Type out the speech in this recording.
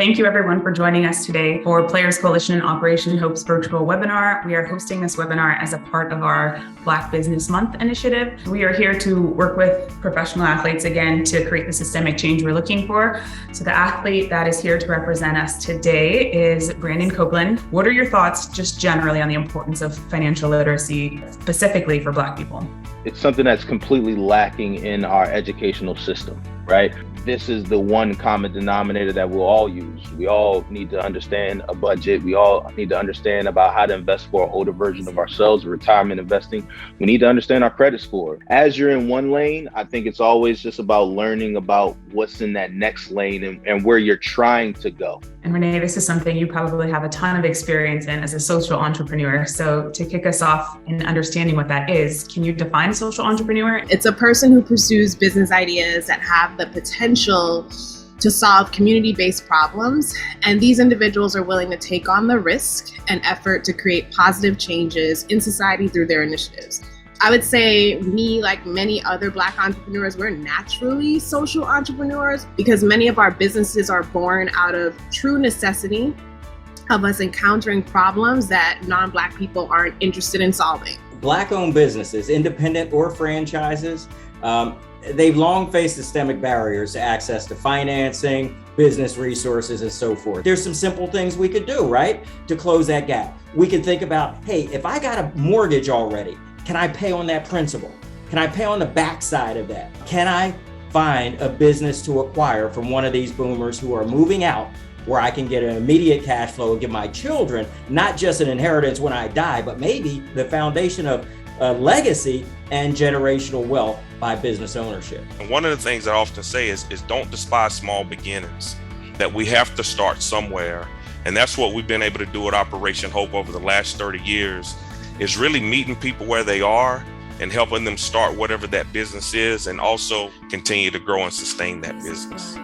Thank you everyone for joining us today for Players Coalition and Operation Hope's virtual webinar. We are hosting this webinar as a part of our Black Business Month initiative. We are here to work with professional athletes again to create the systemic change we're looking for. So the athlete that is here to represent us today is Brandon Copeland. What are your thoughts just generally on the importance of financial literacy, specifically for Black people? It's something that's completely lacking in our educational system, right? This is the one common denominator that we'll all use. We all need to understand a budget. We all need to understand about how to invest for an older version of ourselves, retirement investing. We need to understand our credit score. As you're in one lane, I think it's always just about learning about what's in that next lane and where you're trying to go. And Renee, this is something you probably have a ton of experience in as a social entrepreneur. So to kick us off in understanding what that is, can you define social entrepreneur? It's a person who pursues business ideas that have the potential to solve community-based problems. And these individuals are willing to take on the risk and effort to create positive changes in society through their initiatives. I would say me, like many other Black entrepreneurs, we're naturally social entrepreneurs because many of our businesses are born out of true necessity of us encountering problems that non-Black people aren't interested in solving. Black-owned businesses, independent or franchises, they've long faced systemic barriers to access to financing, business resources, and so forth. There's some simple things we could do, right, to close that gap. We could think about, hey, if I got a mortgage already, can I pay on that principal? Can I pay on the backside of that? Can I find a business to acquire from one of these boomers who are moving out where I can get an immediate cash flow and give my children not just an inheritance when I die, but maybe the foundation of a legacy and generational wealth by business ownership. And one of the things I often say is don't despise small beginnings, that we have to start somewhere. And that's what we've been able to do at Operation Hope over the last 30 years, is really meeting people where they are and helping them start whatever that business is and also continue to grow and sustain that business.